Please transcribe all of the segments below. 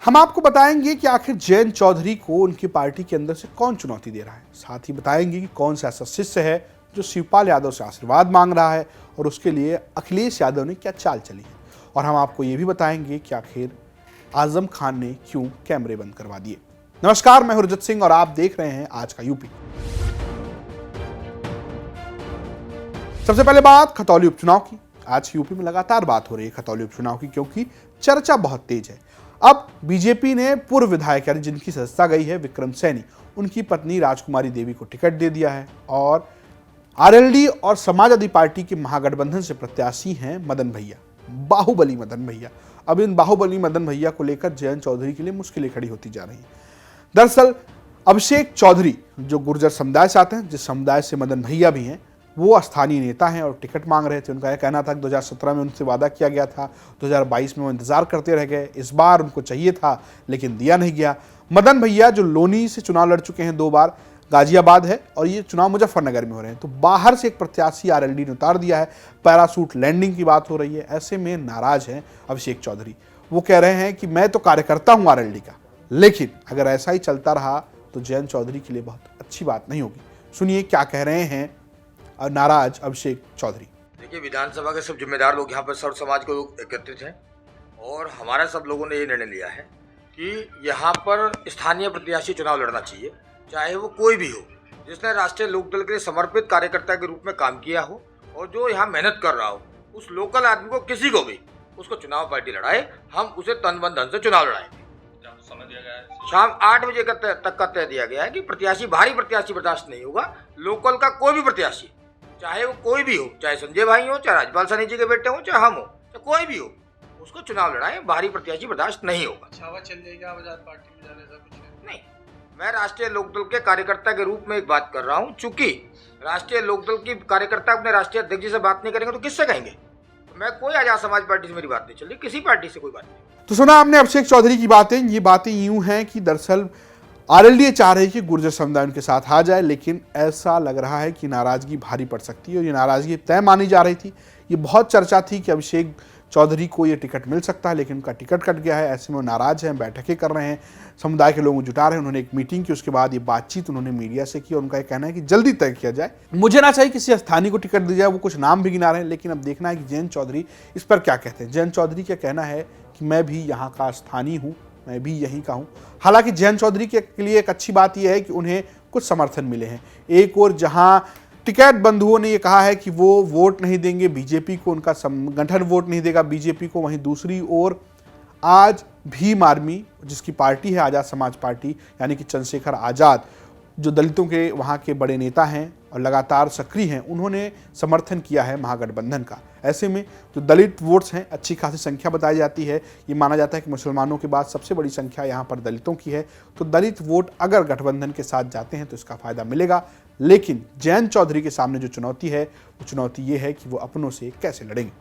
हम आपको बताएंगे कि आखिर जयंत चौधरी को उनकी पार्टी के अंदर से कौन चुनौती दे रहा है। साथ ही बताएंगे कि कौन सा ऐसा शिष्य है जो शिवपाल यादव से आशीर्वाद मांग रहा है और उसके लिए अखिलेश यादव ने क्या चाल चली है। और हम आपको ये भी बताएंगे कि आखिर आजम खान ने क्यों कैमरे बंद करवा दिए। नमस्कार, मैं हूं रजत सिंह और आप देख रहे हैं आज का यूपी। सबसे पहले बात खतौली उपचुनाव की। आज यूपी में लगातार बात हो रही है खतौली उपचुनाव की, क्योंकि चर्चा बहुत तेज है। अब बीजेपी ने पूर्व विधायक यानी जिनकी सदस्यता गई है विक्रम सैनी, उनकी पत्नी राजकुमारी देवी को टिकट दे दिया है और आरएलडी और समाजवादी पार्टी के महागठबंधन से प्रत्याशी हैं मदन भैया, बाहुबली मदन भैया। अब इन बाहुबली मदन भैया को लेकर जयंत चौधरी के लिए मुश्किलें खड़ी होती जा रही हैं। दरअसल अभिषेक चौधरी जो गुर्जर समुदाय से आते हैं, जिस समुदाय से मदन भैया भी हैं, वो स्थानीय नेता हैं और टिकट मांग रहे थे। उनका यह कहना था कि 2017 में उनसे वादा किया गया था, 2022 में वो इंतजार करते रह गए, इस बार उनको चाहिए था लेकिन दिया नहीं गया। मदन भैया जो लोनी से चुनाव लड़ चुके हैं 2 बार, गाजियाबाद है और ये चुनाव मुजफ्फरनगर में हो रहे हैं, तो बाहर से एक प्रत्याशी आरएलडी ने उतार दिया है। पैरासूट लैंडिंग की बात हो रही है। ऐसे में नाराज हैं अभिषेक चौधरी। वो कह रहे हैं कि मैं तो कार्यकर्ता हूं आरएलडी का, लेकिन अगर ऐसा ही चलता रहा तो जयंत चौधरी के लिए बहुत अच्छी बात नहीं होगी। सुनिए क्या कह रहे हैं नाराज अभिषेक चौधरी। देखिए, विधानसभा के सब जिम्मेदार लोग यहाँ पर सर्व समाज को लोग एकत्रित हैं और हमारा सब लोगों ने ये निर्णय लिया है कि यहाँ पर स्थानीय प्रत्याशी चुनाव लड़ना चाहिए, चाहे वो कोई भी हो, जिसने राष्ट्रीय लोकदल के लिए समर्पित कार्यकर्ता के रूप में काम किया हो और जो यहाँ मेहनत कर रहा हो। उस लोकल आदमी को, किसी को भी, उसको चुनाव पार्टी लड़ाए, हम उसे तन मन धन से चुनाव लड़ाएंगे। समय दिया गया है शाम 8 बजे तक का तय दिया गया है कि प्रत्याशी, भारी प्रत्याशी बर्दाश्त नहीं होगा। लोकल का कोई भी प्रत्याशी, चाहे वो कोई भी हो, चाहे संजय भाई हो, चाहे राजपाल सैनी जी के बेटे हो, चाहे हम हो, चाहे कोई भी हो, उसको चुनाव लड़ाएं। भारी प्रत्याशी बर्दाश्त नहीं होगा। छावा चल जाएगा आजाद पार्टी में जाने से कुछ नहीं। मैं राष्ट्रीय लोकदल के कार्यकर्ता के रूप में एक बात कर रहा हूं। चूंकि राष्ट्रीय लोकदल की कार्यकर्ता अपने राष्ट्रीय अध्यक्ष जी से बात नहीं करेंगे तो किससे कहेंगे? मैं कोई आजाद समाज पार्टी से मेरी बात नहीं चल रही, किसी पार्टी से कोई बात नहीं। तो सुना आपने अभिषेक चौधरी की बातें। ये बातें यूं हैं कि दरअसल आरएलडी चाह रही है कि गुर्जर समुदाय उनके साथ आ जाए, लेकिन ऐसा लग रहा है कि नाराजगी भारी पड़ सकती है और ये नाराजगी तय मानी जा रही थी। ये बहुत चर्चा थी कि अभिषेक चौधरी को ये टिकट मिल सकता है, लेकिन उनका टिकट कट गया है। ऐसे में वो नाराज हैं, बैठकें कर रहे हैं, समुदाय के लोगों को जुटा रहे हैं। उन्होंने एक मीटिंग की, उसके बाद ये बातचीत उन्होंने मीडिया से की और उनका ये कहना है कि जल्दी तय किया जाए। मुझे ना चाहिए किसी स्थानीय को टिकट दी जाए, वो कुछ नाम भी गिना रहे हैं, लेकिन अब देखना है कि जयंत चौधरी इस पर क्या कहते हैं। जयंत चौधरी का कहना है कि मैं भी यहाँ का स्थानीय हूँ, मैं भी यहीं का हूं। हालांकि जयंत चौधरी के लिए एक अच्छी बात यह है कि उन्हें कुछ समर्थन मिले हैं। एक और जहां टिकैत बंधुओं ने यह कहा है कि वो वोट नहीं देंगे बीजेपी को, उनका संगठन वोट नहीं देगा बीजेपी को, वहीं दूसरी ओर आज भीम आर्मी, जिसकी पार्टी है आजाद समाज पार्टी, यानी कि चंद्रशेखर आजाद, जो दलितों के वहाँ के बड़े नेता हैं और लगातार सक्रिय हैं, उन्होंने समर्थन किया है महागठबंधन का। ऐसे में जो दलित वोट्स हैं, अच्छी खासी संख्या बताई जाती है। ये माना जाता है कि मुसलमानों के बाद सबसे बड़ी संख्या यहाँ पर दलितों की है। तो दलित वोट अगर गठबंधन के साथ जाते हैं तो इसका फायदा मिलेगा। लेकिन जयंत चौधरी के सामने जो चुनौती है, वो चुनौती ये है कि वो अपनों से कैसे लड़ेंगे।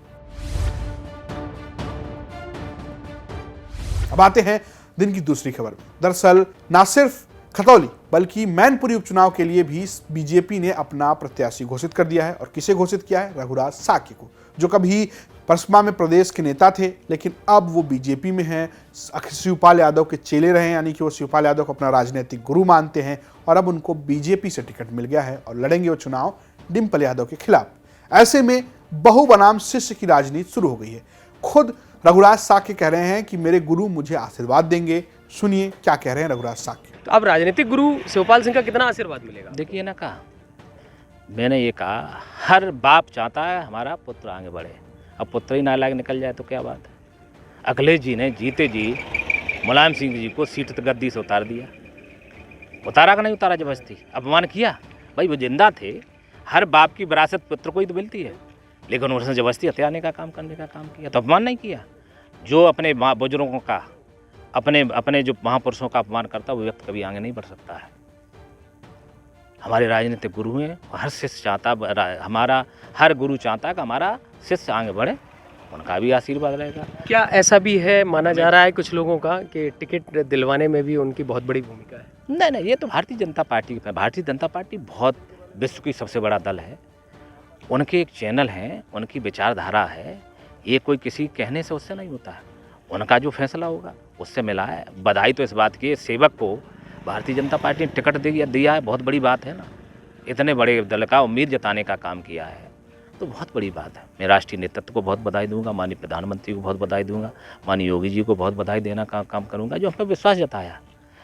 अब आते हैं दिन की दूसरी खबर में। दरअसल ना सिर्फ खतौली बल्कि मैनपुरी उपचुनाव के लिए भी बीजेपी ने अपना प्रत्याशी घोषित कर दिया है। और किसे घोषित किया है? रघुराज साक्य को, जो कभी पसपा में प्रदेश के नेता थे, लेकिन अब वो बीजेपी में हैं। शिवपाल यादव के चेले रहे, यानी कि वो शिवपाल यादव को अपना राजनीतिक गुरु मानते हैं और अब उनको बीजेपी से टिकट मिल गया है और लड़ेंगे वो चुनाव डिम्पल यादव के खिलाफ। ऐसे में बहु बनाम शिष्य की राजनीति शुरू हो गई है। खुद रघुराज साक्य कह रहे हैं कि मेरे गुरु मुझे आशीर्वाद देंगे। सुनिए क्या कह रहे हैं रघुराज साक्य। तो अब राजनीतिक गुरु शिवपाल सिंह का कितना आशीर्वाद मिलेगा? देखिए ना, कहा मैंने ये कहा, हर बाप चाहता है हमारा पुत्र आगे बढ़े। अब पुत्र ही नालायक निकल जाए तो क्या बात है। अखिलेश जी ने जीते जी मुलायम सिंह जी को सीट गद्दी से उतार दिया। उतारा कि नहीं उतारा? जबरदस्ती अपमान किया। भाई वो जिंदा थे, हर बाप की विरासत पुत्र को ही तो मिलती है, लेकिन उसने जबरदस्ती हथियाने का काम करने का काम किया, तो अपमान नहीं किया। जो अपने बुजुर्गों का, अपने जो महापुरुषों का अपमान करता है, वो व्यक्ति कभी आगे नहीं बढ़ सकता है। हमारे राजनीतिक गुरु हैं, हर शिष्य चाहता, हमारा हर गुरु चाहता है कि हमारा शिष्य आगे बढ़े, उनका भी आशीर्वाद रहेगा। क्या ऐसा भी है, माना जा रहा है कुछ लोगों का, कि टिकट दिलवाने में भी उनकी बहुत बड़ी भूमिका है? नहीं, ये तो भारतीय जनता पार्टी बहुत विश्व की सबसे बड़ा दल है। उनके एक चैनल हैं, उनकी विचारधारा है। ये कोई किसी कहने से उससे नहीं होता है। उनका जो फैसला होगा उससे मिला है। बधाई तो इस बात की, सेवक को भारतीय जनता पार्टी ने टिकट दिया है, बहुत बड़ी बात है ना। इतने बड़े दल का उम्मीद जताने का काम किया है तो बहुत बड़ी बात है। मैं राष्ट्रीय नेतृत्व को बहुत बधाई दूंगा, माननीय प्रधानमंत्री को बहुत बधाई दूंगा, माननीय योगी जी को बहुत बधाई देना का काम करूंगा, जो हम पर विश्वास जताया।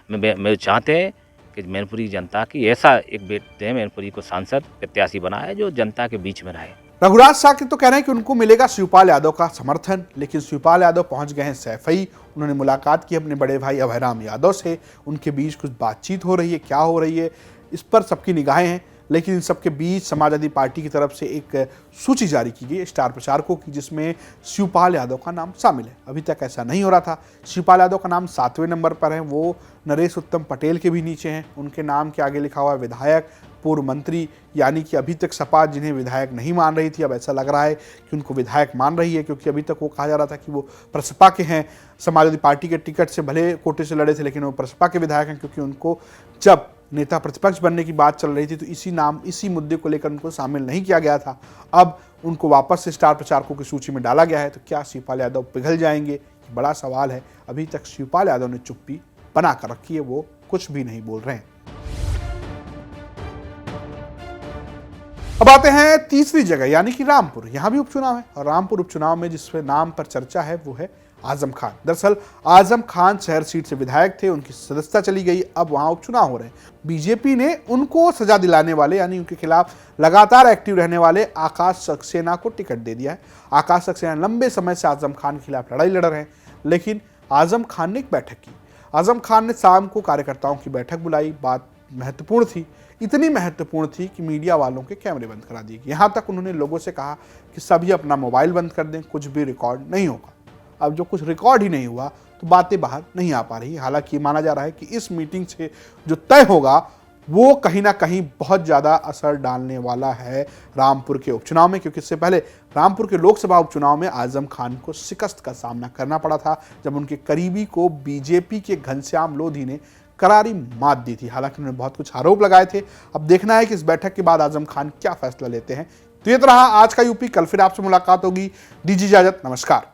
मैं चाहते हैं कि मैनपुरी जनता की ऐसा एक बेटे मैनपुरी को सांसद प्रत्याशी बनाए जो जनता के बीच में रहे। रघुराज साकिब तो कह रहे हैं कि उनको मिलेगा शिवपाल यादव का समर्थन, लेकिन शिवपाल यादव पहुंच गए हैं सैफई। उन्होंने मुलाकात की अपने बड़े भाई अभयराम यादव से, उनके बीच कुछ बातचीत हो रही है, क्या हो रही है इस पर सबकी निगाहें हैं। लेकिन इन सबके बीच समाजवादी पार्टी की तरफ से एक सूची जारी की गई स्टार प्रचारकों की, जिसमें शिवपाल यादव का नाम शामिल है। अभी तक ऐसा नहीं हो रहा था। शिवपाल यादव का नाम 7वें नंबर पर है, वो नरेश उत्तम पटेल के भी नीचे हैं। उनके नाम के आगे लिखा हुआ है विधायक, पूर्व मंत्री, यानी कि अभी तक सपा जिन्हें विधायक नहीं मान रही थी, अब ऐसा लग रहा है कि उनको विधायक मान रही है, क्योंकि अभी तक वो कहा जा रहा था कि वो प्रसपा के हैं। समाजवादी पार्टी के टिकट से भले कोटे से लड़े थे, लेकिन वो प्रसपा के विधायक हैं, क्योंकि उनको जब नेता प्रतिपक्ष बनने की बात चल रही थी तो इसी मुद्दे को लेकर उनको शामिल नहीं किया गया था। अब उनको वापस से स्टार प्रचारकों की सूची में डाला गया है। तो क्या शिवपाल यादव पिघल जाएंगे, बड़ा सवाल है। अभी तक शिवपाल यादव ने चुप्पी बना कर रखी है, वो कुछ भी नहीं बोल रहे हैं। अब आते हैं तीसरी जगह, यानी कि रामपुर। यहां भी उपचुनाव है और रामपुर उपचुनाव में जिस नाम पर चर्चा है वो है आजम खान। दरअसल आजम खान शहर सीट से विधायक थे, उनकी सदस्यता चली गई, अब वहां उपचुनाव हो रहे हैं। बीजेपी ने उनको सजा दिलाने वाले, यानी उनके खिलाफ लगातार एक्टिव रहने वाले आकाश सक्सेना को टिकट दे दिया है। आकाश सक्सेना लंबे समय से आजम खान के खिलाफ लड़ाई लड़ रहे हैं, लेकिन आजम खान ने एक बैठक की। आजम खान ने शाम को कार्यकर्ताओं की बैठक बुलाई। बात महत्वपूर्ण थी, इतनी महत्वपूर्ण थी कि मीडिया वालों के कैमरे बंद करा दिए। यहाँ तक उन्होंने लोगों से कहा कि सभी अपना मोबाइल बंद कर दें, कुछ भी रिकॉर्ड नहीं होगा। अब जो कुछ रिकॉर्ड ही नहीं हुआ तो बातें बाहर नहीं आ पा रही। हालांकि माना जा रहा है कि इस मीटिंग से जो तय होगा वो कहीं ना कहीं बहुत ज़्यादा असर डालने वाला है रामपुर के उपचुनाव में, क्योंकि इससे पहले रामपुर के लोकसभा उपचुनाव में आजम खान को शिकस्त का सामना करना पड़ा था, जब उनके करीबी को बीजेपी के घनश्याम लोधी ने करारी मात दी थी। हालांकि उन्होंने बहुत कुछ आरोप लगाए थे। अब देखना है कि इस बैठक के बाद आजम खान क्या फैसला लेते हैं। तो ये तो रहा आज का यूपी। कल फिर आपसे मुलाकात होगी। दीजिए इजाजत, नमस्कार।